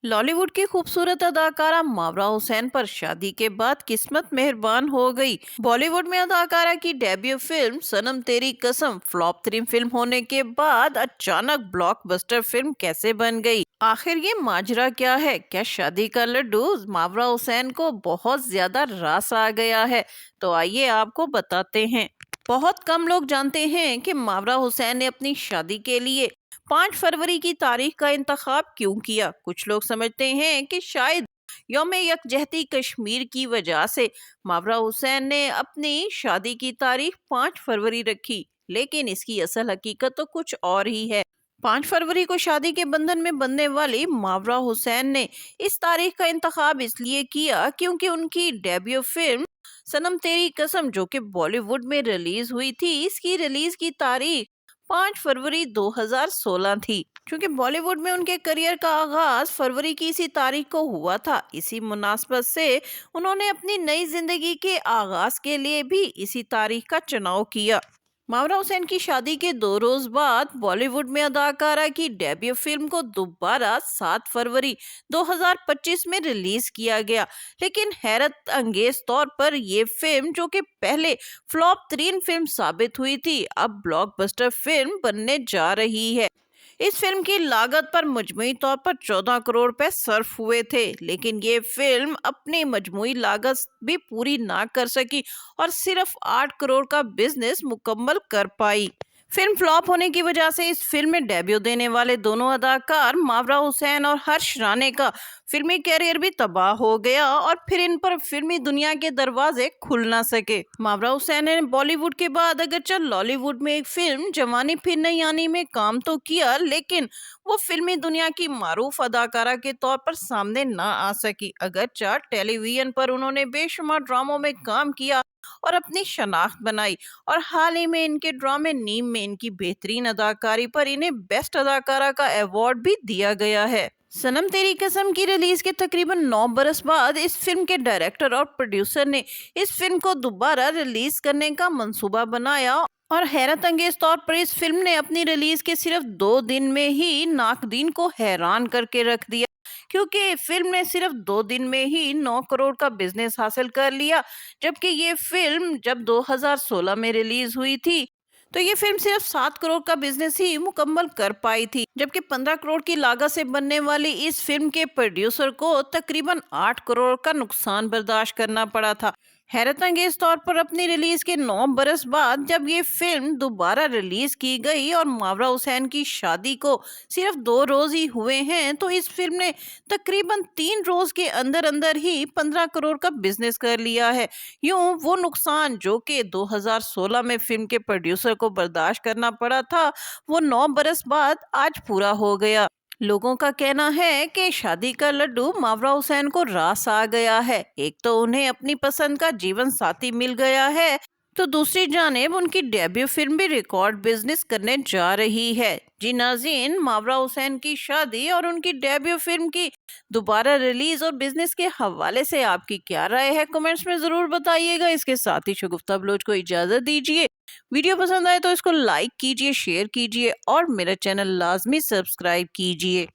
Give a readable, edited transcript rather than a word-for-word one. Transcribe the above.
लॉलीवुड की खूबसूरत अदाकारा मावरा हुसैन पर शादी के बाद किस्मत मेहरबान हो गई। बॉलीवुड में अदाकारा की डेब्यू फिल्म सनम तेरी कसम फ्लॉप 3 फिल्म होने के बाद अचानक ब्लॉकबस्टर फिल्म कैसे बन गई? आखिर ये माजरा क्या है? क्या शादी का लड्डू मावरा हुसैन को बहुत ज्यादा रास आ गया है? तो आइए आपको बताते हैं। बहुत कम लोग जानते हैं कि मावरा हुसैन ने अपनी शादी के लिए 5 फरवरी की तारीख का इंतखाब क्यों किया। कुछ लोग समझते हैं कि शायद यौम यकजहती कश्मीर की वजह से मावरा हुसैन ने अपनी शादी की तारीख 5 फरवरी रखी, लेकिन इसकी असल हकीकत तो कुछ और ही है। 5 फरवरी को शादी के बंधन में बंधने वाली मावरा हुसैन ने इस तारीख का इंतखाब इसलिए किया क्योंकि उनकी डेब्यू फिल्म सनम तेरी कसम, जो कि बॉलीवुड में रिलीज हुई थी, इसकी रिलीज की तारीख 5 फरवरी 2016 थी। क्योंकि बॉलीवुड में उनके करियर का आगाज फरवरी की इसी तारीख को हुआ था, इसी मुनासबत से उन्होंने अपनी नई जिंदगी के आगाज के लिए भी इसी तारीख का चुनाव किया। मावरा हुसैन की शादी के 2 रोज बाद बॉलीवुड में अदाकारा की डेब्यू फिल्म को दोबारा 7 फरवरी 2025 में रिलीज किया गया, लेकिन हैरत अंगेज तौर पर ये फिल्म, जो कि पहले फ्लॉप 3 फिल्म साबित हुई थी, अब ब्लॉकबस्टर फिल्म बनने जा रही है। इस फिल्म की लागत पर मजमुई तौर पर 14 करोड़ रुपए सर्फ हुए थे, लेकिन ये फिल्म अपनी मजमुई लागत भी पूरी ना कर सकी और सिर्फ 8 करोड़ का बिजनेस मुकम्मल कर पाई। फिल्म फ्लॉप होने की वजह से इस फिल्म में डेब्यू देने वाले दोनों अदाकार मावरा हुसैन और हर्ष राणे का फिल्मी कैरियर भी तबाह हो गया और फिर इन पर फिल्मी दुनिया के दरवाजे खुल ना सके। मावरा हुसैन ने बॉलीवुड के बाद अगरचे लॉलीवुड में एक फिल्म जवानी फिर नहीं आनी में काम तो किया, लेकिन वो फिल्मी दुनिया की मारूफ अदाकारा के तौर पर सामने ना आ सकी। अगरचे टेलीविजन पर उन्होंने बेशुमार ड्रामों में काम किया और अपनी शनाख्त बनाई, और हाल ही में इनके ड्रामे नीम में इनकी बेहतरीन अदाकारी पर इन्हें बेस्ट अदाकारा का अवार्ड भी दिया गया है। सनम तेरी कसम की रिलीज के तकरीबन 9 बरस बाद इस फिल्म के डायरेक्टर और प्रोड्यूसर ने इस फिल्म को दोबारा रिलीज करने का मंसूबा बनाया, और हैरत अंगेज तौर पर इस फिल्म ने अपनी रिलीज के सिर्फ 2 दिन में ही नाकदीन को हैरान करके रख दिया, क्योंकि फिल्म ने सिर्फ 2 दिन में ही 9 करोड़ का बिजनेस हासिल कर लिया। जबकि ये फिल्म जब 2016 में रिलीज हुई थी, तो ये फिल्म सिर्फ 7 करोड़ का बिजनेस ही मुकम्मल कर पाई थी। जबकि 15 करोड़ की लागत से बनने वाली इस फिल्म के प्रोड्यूसर को तकरीबन 8 करोड़ का नुकसान बर्दाश्त करना पड़ा था। हैरत अंगेज तौर पर अपनी रिलीज के 9 बरस बाद जब ये फिल्म दोबारा रिलीज की गई और मावरा हुसैन की शादी को सिर्फ 2 रोज ही हुए हैं, तो इस फिल्म ने तकरीबन 3 रोज के अंदर अंदर ही 15 करोड़ का बिजनेस कर लिया है। यूं वो नुकसान जो कि 2016 में फिल्म के प्रोड्यूसर को बर्दाश्त करना पड़ा था, वो 9 बरस बाद आज पूरा हो गया। लोगों का कहना है कि शादी का लड्डू मावरा हुसैन को रास आ गया है। एक तो उन्हें अपनी पसंद का जीवन साथी मिल गया है, तो दूसरी जानिब उनकी डेब्यू फिल्म भी रिकॉर्ड बिजनेस करने जा रही है। जी नाज़रीन, मावरा हुसैन की शादी और उनकी डेब्यू फिल्म की दोबारा रिलीज और बिजनेस के हवाले से आपकी क्या राय है, कमेंट्स में जरूर बताइएगा। इसके साथ ही शगुफ्ता बलोच को इजाजत दीजिए। वीडियो पसंद आए तो इसको लाइक कीजिए, शेयर कीजिए और मेरा चैनल लाजमी सब्सक्राइब कीजिए।